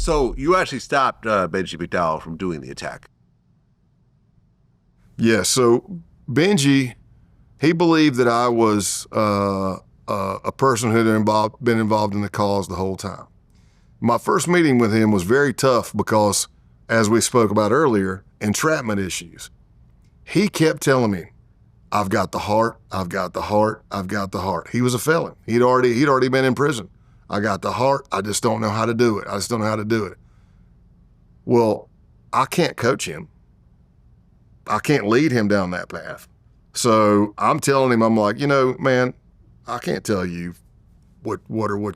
So you actually stopped Benji McDowell from doing the attack. Yeah, so Benji, he believed that I was a person who had been involved in the cause the whole time. My first meeting with him was very tough because, as we spoke about earlier, entrapment issues. He kept telling me, I've got the heart, I've got the heart, I've got the heart. He was a felon. He'd already been in prison. I got the heart, I just don't know how to do it. I just don't know how to do it. Well, I can't coach him. I can't lead him down that path. So I'm telling him, I'm like, man, I can't tell you what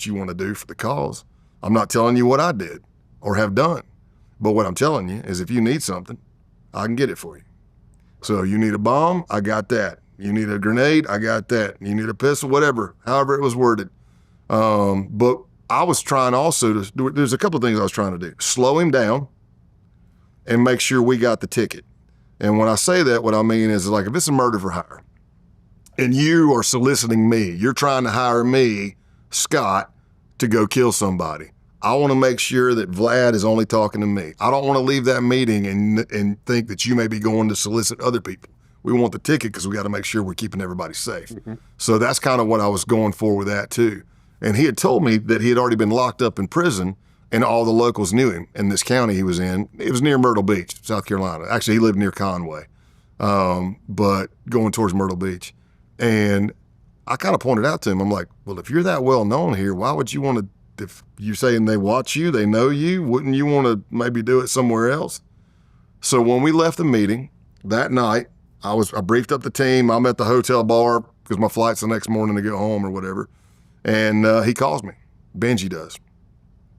you want to do for the cause. I'm not telling you what I did or have done. But what I'm telling you is if you need something, I can get it for you. So you need a bomb, I got that. You need a grenade, I got that. You need a pistol, whatever, however it was worded. But I was trying also there's a couple of things I was trying to do. Slow him down and make sure we got the ticket. And when I say that, what I mean is like if it's a murder for hire and you are soliciting me, you're trying to hire me, Scott, to go kill somebody. I want to make sure that Vlad is only talking to me. I don't want to leave that meeting and think that you may be going to solicit other people. We want the ticket because we got to make sure we're keeping everybody safe. Mm-hmm. So that's kind of what I was going for with that too. And he had told me that he had already been locked up in prison and all the locals knew him in this county he was in. It was near Myrtle Beach, South Carolina. Actually, he lived near Conway, but going towards Myrtle Beach. And I kind of pointed out to him, I'm like, well, if you're that well known here, why would you want to, if you're saying they watch you, they know you, wouldn't you want to maybe do it somewhere else? So when we left the meeting that night, I briefed up the team. I'm at the hotel bar because my flight's the next morning to go home or whatever. And he calls me, Benji does.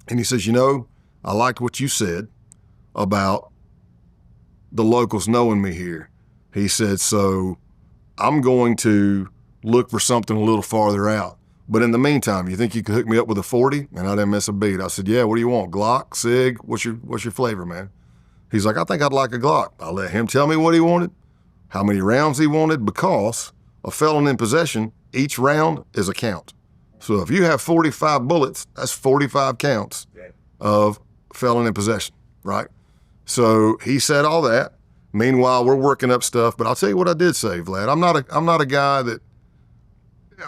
And he says, I liked what you said about the locals knowing me here. He said, so I'm going to look for something a little farther out. But in the meantime, you think you could hook me up with a 40? And I didn't miss a beat. I said, yeah, what do you want? Glock, Sig? What's your flavor, man? He's like, I think I'd like a Glock. I let him tell me what he wanted, how many rounds he wanted, because a felon in possession, each round is a count. So if you have 45 bullets, that's 45 counts of felon in possession, right? So he said all that. Meanwhile, we're working up stuff, but I'll tell you what I did say, Vlad. I'm not a guy that,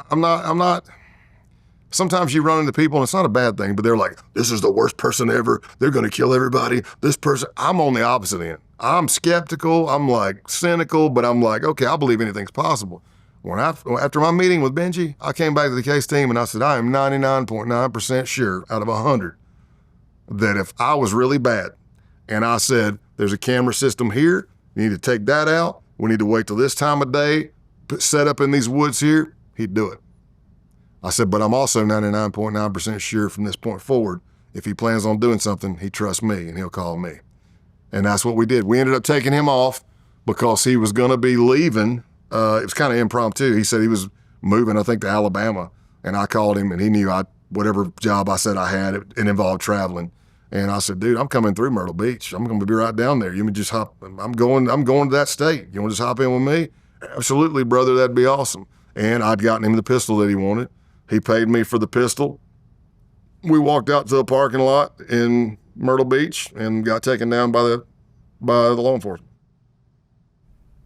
I'm not, sometimes you run into people and it's not a bad thing, but they're like, this is the worst person ever. They're going to kill everybody. This person, I'm on the opposite end. I'm skeptical. I'm like cynical, but I'm like, okay, I believe anything's possible. After my meeting with Benji, I came back to the case team and I said, I am 99.9% sure out of 100 that if I was really bad and I said, there's a camera system here, you need to take that out, we need to wait till this time of day, set up in these woods here, he'd do it. I said, but I'm also 99.9% sure from this point forward, if he plans on doing something, he trusts me and he'll call me. And that's what we did. We ended up taking him off because he was gonna be leaving. It was kind of impromptu. He said he was moving, I think, to Alabama, and I called him, and he knew whatever job I said I had, it involved traveling. And I said, dude, I'm coming through Myrtle Beach. I'm going to be right down there. You can just hop. I'm going to that state. You want to just hop in with me? Absolutely, brother. That'd be awesome. And I'd gotten him the pistol that he wanted. He paid me for the pistol. We walked out to a parking lot in Myrtle Beach and got taken down by the law enforcement.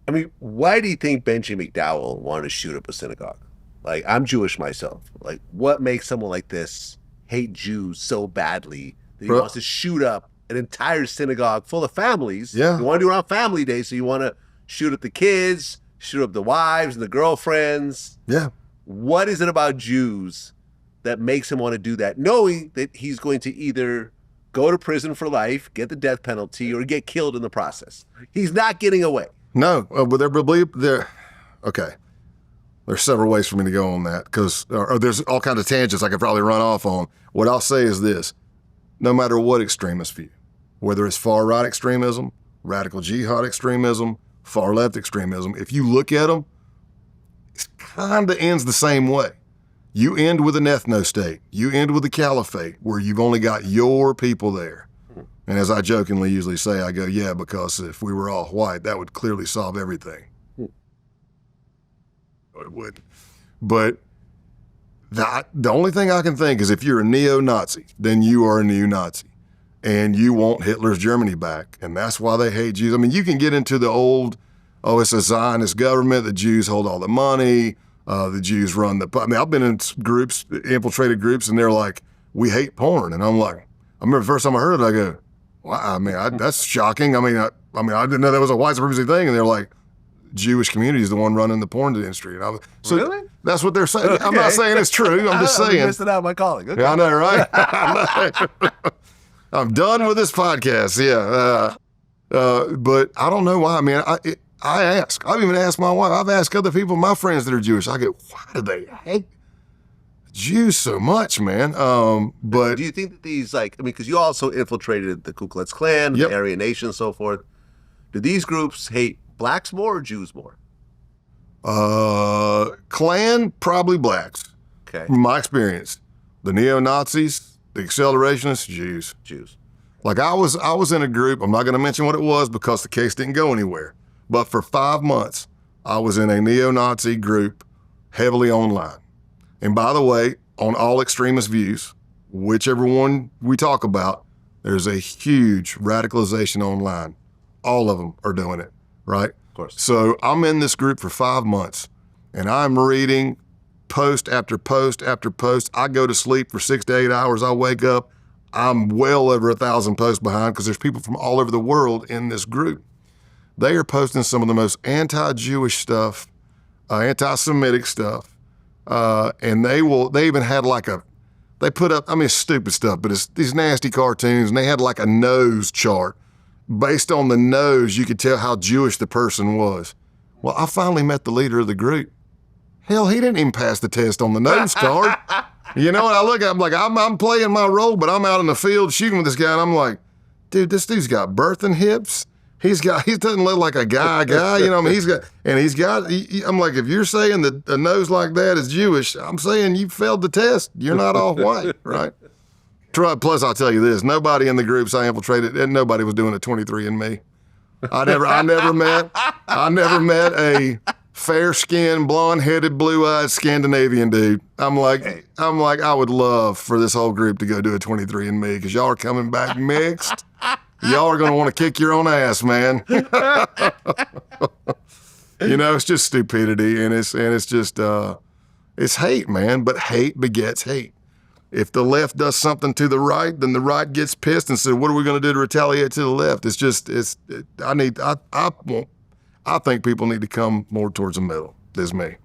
I mean, why do you think Benji McDowell wanted to shoot up a synagogue? Like, I'm Jewish myself. Like, what makes someone like this hate Jews so badly that he wants to shoot up an entire synagogue full of families? Yeah. You want to do it on family day, so you want to shoot up the kids, shoot up the wives and the girlfriends. Yeah. What is it about Jews that makes him want to do that, knowing that he's going to either go to prison for life, get the death penalty, or get killed in the process? He's not getting away. No, but okay. There's several ways for me to go on that because there's all kinds of tangents I could probably run off on. What I'll say is this: no matter what extremist view, whether it's far right extremism, radical jihad extremism, far left extremism, if you look at them, it kind of ends the same way. You end with an ethno-state. You end with a caliphate where you've only got your people there. And as I jokingly usually say, I go, yeah, because if we were all white, that would clearly solve everything. It would. But the only thing I can think is if you're a neo-Nazi, then you are a neo-Nazi. and you want Hitler's Germany back. And that's why they hate Jews. I mean, you can get into the old, oh, it's a Zionist government, the Jews hold all the money, the Jews run the, I mean, I've been in groups, infiltrated groups, and they're like, we hate porn. And I'm like, I remember the first time I heard it, I go, well, I mean, that's shocking. I mean, I didn't know that was a white supremacy thing. And they're like, Jewish community is the one running the porn industry. And so really? That's what they're saying. Okay. I'm not saying it's true. I'm just saying. I'm missing out on my calling. Okay. Yeah, I know, right? I'm done with this podcast. Yeah. But I don't know why. I mean, I ask. I've even asked my wife. I've asked other people, my friends that are Jewish. I go, why do they hate Jews so much, man? But do you think that these, like, I mean, because you also infiltrated the Ku Klux Klan, yep. the Aryan Nation, and so forth. Do these groups hate blacks more or Jews more? Klan, probably blacks. Okay. From my experience, the neo-Nazis, the accelerationists, Jews. Like I was in a group. I'm not going to mention what it was because the case didn't go anywhere. But for 5 months, I was in a neo-Nazi group, heavily online. And by the way, on all extremist views, whichever one we talk about, there's a huge radicalization online. All of them are doing it, right? Of course. So I'm in this group for 5 months, and I'm reading post after post after post. I go to sleep for 6 to 8 hours. I wake up. I'm well over 1,000 posts behind because there's people from all over the world in this group. They are posting some of the most anti-Jewish stuff, anti-Semitic stuff, and they even had like they put up, I mean, it's stupid stuff, but it's these nasty cartoons, and they had like a nose chart. Based on the nose, you could tell how Jewish the person was. Well, I finally met the leader of the group. Hell, he didn't even pass the test on the nose card. You know, and I look at him like, I'm playing my role, but I'm out in the field shooting with this guy, and I'm like, dude, this dude's got birthing hips. He doesn't look like a guy, you know, I mean, I'm like, if you're saying that a nose like that is Jewish, I'm saying you failed the test. You're not all white, right? Plus, I'll tell you this, nobody in the groups I infiltrated, and nobody was doing a 23andMe. I never met a fair-skinned, blonde-headed, blue-eyed Scandinavian dude. I'm like, I would love for this whole group to go do a 23andMe because y'all are coming back mixed. Y'all are going to want to kick your own ass, man. You know, it's just stupidity, and it's just it's hate, man. But hate begets hate. If the left does something to the right, then the right gets pissed and says, "What are we going to do to retaliate to the left?" I think people need to come more towards the middle. This is me.